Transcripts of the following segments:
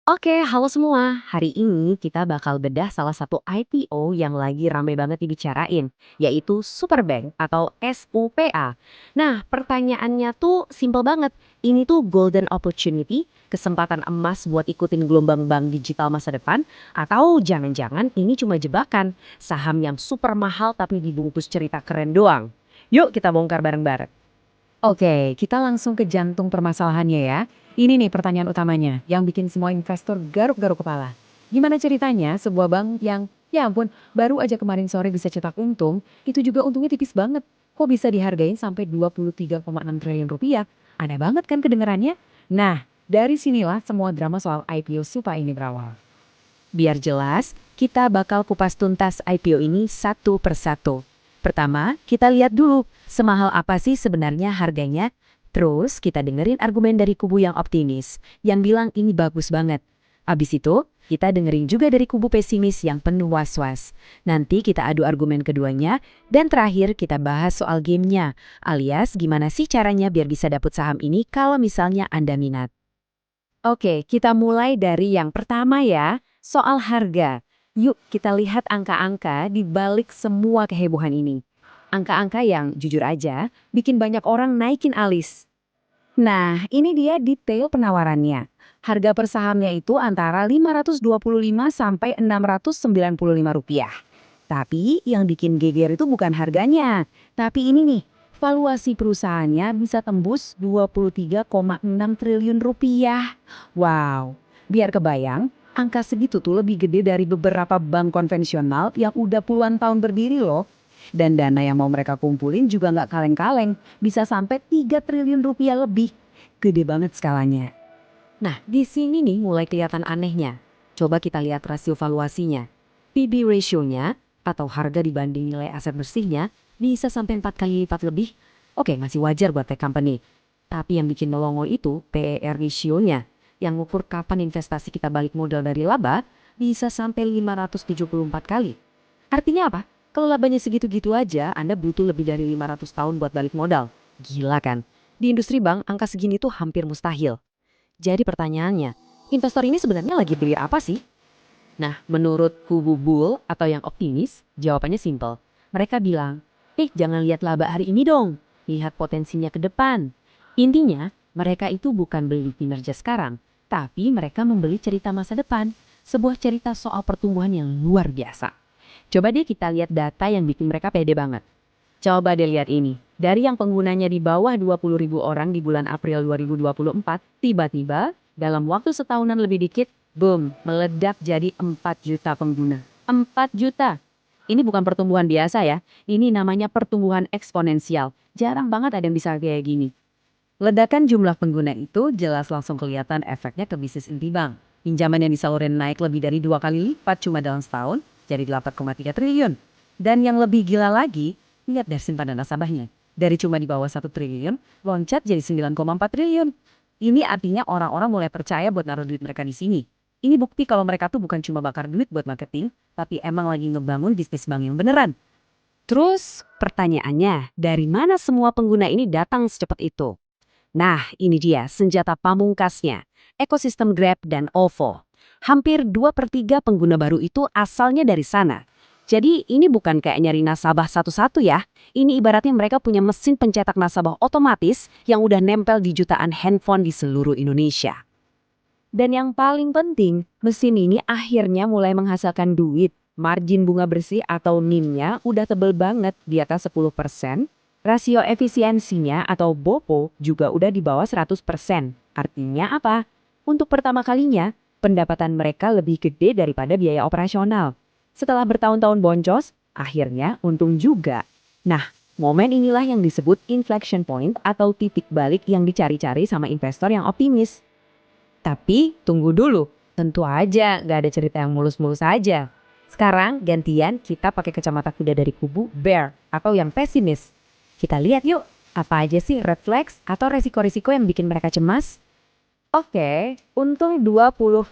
Oke, halo semua. Hari ini kita bakal bedah salah satu IPO yang lagi ramai banget dibicarain, yaitu Superbank atau SUPA. Nah, pertanyaannya tuh simple banget. Ini tuh golden opportunity, kesempatan emas buat ikutin gelombang bank digital masa depan, atau jangan-jangan ini cuma jebakan, saham yang super mahal tapi dibungkus cerita keren doang. Yuk kita bongkar bareng-bareng. Oke, kita langsung ke jantung permasalahannya ya. Ini nih pertanyaan utamanya yang bikin semua investor garuk-garuk kepala. Gimana ceritanya sebuah bank yang, ya ampun, baru aja kemarin sore bisa cetak untung, itu juga untungnya tipis banget. Kok bisa dihargain sampai 23,6 triliun rupiah? Aneh banget kan kedengarannya? Nah, dari sinilah semua drama soal IPO Supa ini berawal. Biar jelas, kita bakal kupas tuntas IPO ini satu persatu. Pertama, kita lihat dulu semahal apa sih sebenarnya harganya. Terus kita dengerin argumen dari kubu yang optimis, yang bilang ini bagus banget. Abis itu, kita dengerin juga dari kubu pesimis yang penuh was-was. Nanti kita adu argumen keduanya, dan terakhir kita bahas soal gamenya, alias gimana sih caranya biar bisa dapet saham ini kalau misalnya Anda minat. Oke, kita mulai dari yang pertama ya, soal harga. Yuk kita lihat angka-angka di balik semua kehebohan ini. Angka-angka yang jujur aja bikin banyak orang naikin alis. Nah, ini dia detail penawarannya. Harga per sahamnya itu antara 525 sampai 695 rupiah. Tapi yang bikin geger itu bukan harganya, tapi ini nih, valuasi perusahaannya bisa tembus 23,6 triliun rupiah. Wow, biar kebayang, angka segitu tuh lebih gede dari beberapa bank konvensional yang udah puluhan tahun berdiri loh. Dan dana yang mau mereka kumpulin juga nggak kaleng-kaleng, bisa sampai 3 triliun rupiah lebih. Gede banget skalanya. Nah, di sini nih mulai kelihatan anehnya. Coba kita lihat rasio valuasinya. PB ratio-nya atau harga dibanding nilai aset bersihnya bisa sampai 4 kali lipat lebih. Oke, masih wajar buat tech company. Tapi yang bikin melongo itu PER ratio-nya yang ngukur kapan investasi kita balik modal dari laba bisa sampai 574 kali. Artinya apa? Kalau labanya segitu-gitu aja, Anda butuh lebih dari 500 tahun buat balik modal. Gila kan? Di industri bank, angka segini tuh hampir mustahil. Jadi pertanyaannya, investor ini sebenarnya lagi beli apa sih? Nah, menurut kubu bull atau yang optimis, jawabannya simpel. Mereka bilang, jangan lihat laba hari ini dong, lihat potensinya ke depan. Intinya, mereka itu bukan beli kinerja sekarang, tapi mereka membeli cerita masa depan, sebuah cerita soal pertumbuhan yang luar biasa. Coba deh kita lihat data yang bikin mereka pede banget. Coba deh lihat ini. Dari yang penggunanya di bawah 20.000 orang di bulan April 2024, tiba-tiba dalam waktu setahunan lebih dikit, boom, meledak jadi 4 juta pengguna. 4 juta. Ini bukan pertumbuhan biasa ya. Ini namanya pertumbuhan eksponensial. Jarang banget ada yang bisa kayak gini. Ledakan jumlah pengguna itu jelas langsung kelihatan efeknya ke bisnis inti bank. Pinjaman yang disalurin naik lebih dari 2 kali lipat cuma dalam setahun, jadi 8,3 triliun. Dan yang lebih gila lagi, lihat dari simpanan nasabahnya. Dari cuma di bawah 1 triliun, loncat jadi 9,4 triliun. Ini artinya orang-orang mulai percaya buat naruh duit mereka di sini. Ini bukti kalau mereka tuh bukan cuma bakar duit buat marketing, tapi emang lagi ngebangun bisnis bank yang beneran. Terus pertanyaannya, dari mana semua pengguna ini datang secepat itu? Nah, ini dia senjata pamungkasnya, ekosistem Grab dan OVO. Hampir 2/3 pengguna baru itu asalnya dari sana. Jadi ini bukan kayak nyari nasabah satu-satu ya. Ini ibaratnya mereka punya mesin pencetak nasabah otomatis yang udah nempel di jutaan handphone di seluruh Indonesia. Dan yang paling penting, mesin ini akhirnya mulai menghasilkan duit. Margin bunga bersih atau NIM-nya udah tebel banget di atas 10%. Rasio efisiensinya atau BOPO juga udah di bawah 100%. Artinya apa? Untuk pertama kalinya, pendapatan mereka lebih gede daripada biaya operasional. Setelah bertahun-tahun boncos, akhirnya untung juga. Nah, momen inilah yang disebut inflection point atau titik balik yang dicari-cari sama investor yang optimis. Tapi tunggu dulu, tentu aja nggak ada cerita yang mulus-mulus aja. Sekarang gantian kita pakai kacamata kuda dari kubu bear atau yang pesimis. Kita lihat yuk, apa aja sih red flags atau resiko-resiko yang bikin mereka cemas? Oke, untung 20,5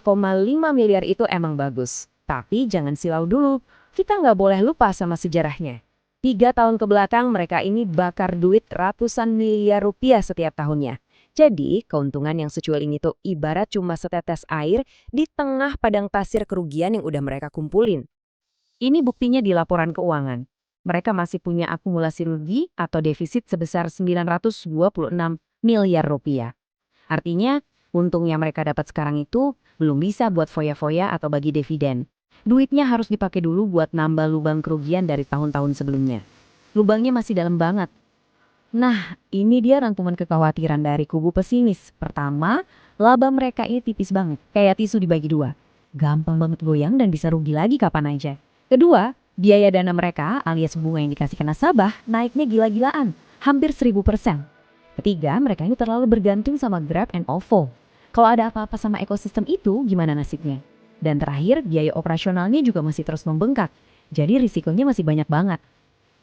miliar itu emang bagus. Tapi jangan silau dulu, kita nggak boleh lupa sama sejarahnya. 3 tahun ke belakang mereka ini bakar duit ratusan miliar rupiah setiap tahunnya. Jadi, keuntungan yang secuil ini tuh ibarat cuma setetes air di tengah padang pasir kerugian yang udah mereka kumpulin. Ini buktinya di laporan keuangan. Mereka masih punya akumulasi rugi atau defisit sebesar 926 miliar rupiah. Artinya, untung yang mereka dapat sekarang itu belum bisa buat foya-foya atau bagi dividen. Duitnya harus dipakai dulu buat nambah lubang kerugian dari tahun-tahun sebelumnya. Lubangnya masih dalam banget. Nah, ini dia rangkuman kekhawatiran dari kubu pesimis. Pertama, laba mereka ini tipis banget, kayak tisu dibagi dua. Gampang banget goyang dan bisa rugi lagi kapan aja. Kedua, biaya dana mereka alias bunga yang dikasih ke nasabah naiknya gila-gilaan, hampir 1000%. Ketiga, mereka ini terlalu bergantung sama Grab and OVO. Kalau ada apa-apa sama ekosistem itu, gimana nasibnya? Dan terakhir, biaya operasionalnya juga masih terus membengkak. Jadi risikonya masih banyak banget.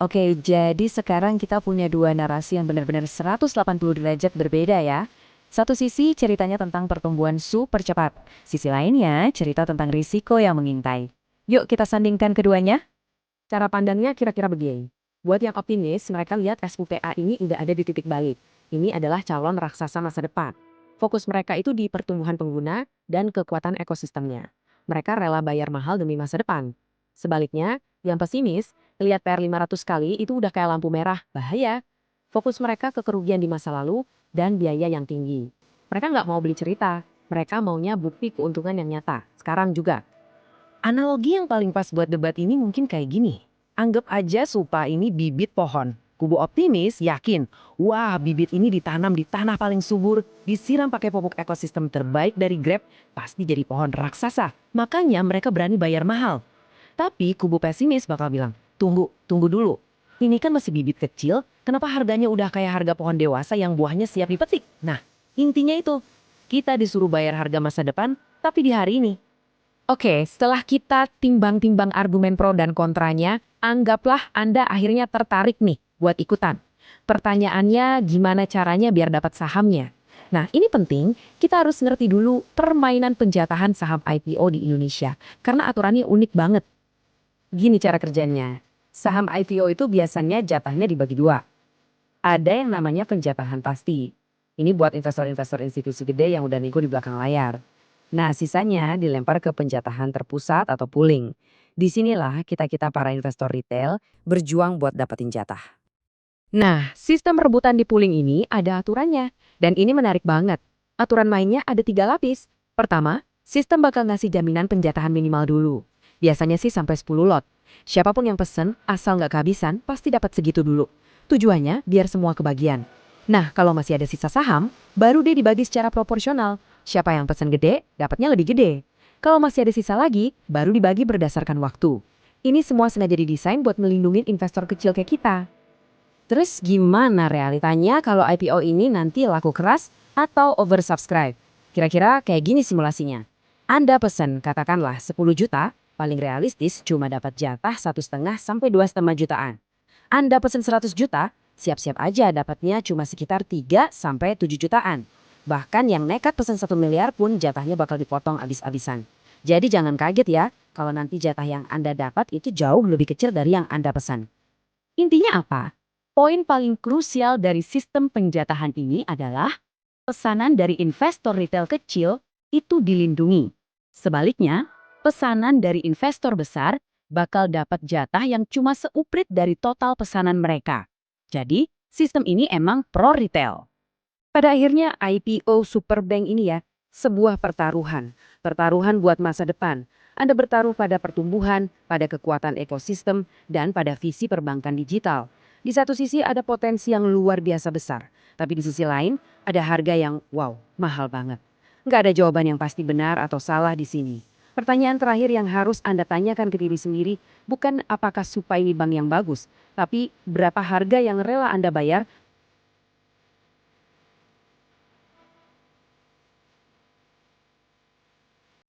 Oke, jadi sekarang kita punya dua narasi yang benar-benar 180 derajat berbeda ya. Satu sisi ceritanya tentang pertumbuhan super cepat. Sisi lainnya cerita tentang risiko yang mengintai. Yuk kita sandingkan keduanya. Cara pandangnya kira-kira begini. Buat yang optimis, mereka lihat SUPA ini udah ada di titik balik. Ini adalah calon raksasa masa depan. Fokus mereka itu di pertumbuhan pengguna dan kekuatan ekosistemnya. Mereka rela bayar mahal demi masa depan. Sebaliknya, yang pesimis, lihat PR 500 kali itu udah kayak lampu merah, bahaya. Fokus mereka ke kerugian di masa lalu dan biaya yang tinggi. Mereka nggak mau beli cerita, mereka maunya bukti keuntungan yang nyata, sekarang juga. Analogi yang paling pas buat debat ini mungkin kayak gini. Anggap aja Supa ini bibit pohon. Kubu optimis yakin, wah bibit ini ditanam di tanah paling subur, disiram pakai pupuk ekosistem terbaik dari Grab, pasti jadi pohon raksasa. Makanya mereka berani bayar mahal. Tapi kubu pesimis bakal bilang, tunggu dulu. Ini kan masih bibit kecil, kenapa harganya udah kayak harga pohon dewasa yang buahnya siap dipetik? Nah, intinya itu, kita disuruh bayar harga masa depan, tapi di hari ini. Oke, setelah kita timbang-timbang argumen pro dan kontranya, anggaplah Anda akhirnya tertarik nih buat ikutan. Pertanyaannya gimana caranya biar dapat sahamnya? Nah, ini penting, kita harus ngerti dulu permainan penjatahan saham IPO di Indonesia. Karena aturannya unik banget. Gini cara kerjanya. Saham IPO itu biasanya jatahnya dibagi dua. Ada yang namanya penjatahan pasti. Ini buat investor-investor institusi gede yang udah nego di belakang layar. Nah, sisanya dilempar ke penjatahan terpusat atau pooling. Disinilah kita-kita para investor retail berjuang buat dapetin jatah. Nah, sistem rebutan di pooling ini ada aturannya. Dan ini menarik banget. Aturan mainnya ada 3 lapis. Pertama, sistem bakal ngasih jaminan penjatahan minimal dulu. Biasanya sih sampai 10 lot. Siapapun yang pesen, asal nggak kehabisan, pasti dapat segitu dulu. Tujuannya biar semua kebagian. Nah, kalau masih ada sisa saham, baru deh dibagi secara proporsional. Siapa yang pesen gede, dapatnya lebih gede. Kalau masih ada sisa lagi, baru dibagi berdasarkan waktu. Ini semua sengaja didesain buat melindungi investor kecil kayak kita. Terus gimana realitanya kalau IPO ini nanti laku keras atau oversubscribe? Kira-kira kayak gini simulasinya. Anda pesen katakanlah 10 juta, paling realistis cuma dapat jatah 1,5 sampai 2,5 jutaan. Anda pesen 100 juta, siap-siap aja dapatnya cuma sekitar 3 sampai 7 jutaan. Bahkan yang nekat pesen 1 miliar pun jatahnya bakal dipotong abis-abisan. Jadi jangan kaget ya kalau nanti jatah yang Anda dapat itu jauh lebih kecil dari yang Anda pesan. Intinya apa? Poin paling krusial dari sistem penjatahan ini adalah pesanan dari investor retail kecil itu dilindungi. Sebaliknya, pesanan dari investor besar bakal dapat jatah yang cuma seuprit dari total pesanan mereka. Jadi, sistem ini emang pro retail. Pada akhirnya IPO Superbank ini ya, sebuah pertaruhan. Pertaruhan buat masa depan. Anda bertaruh pada pertumbuhan, pada kekuatan ekosistem, dan pada visi perbankan digital. Di satu sisi ada potensi yang luar biasa besar, tapi di sisi lain ada harga yang wow, mahal banget. Nggak ada jawaban yang pasti benar atau salah di sini. Pertanyaan terakhir yang harus Anda tanyakan ke diri sendiri bukan apakah Supa ini bank yang bagus, tapi berapa harga yang rela Anda bayar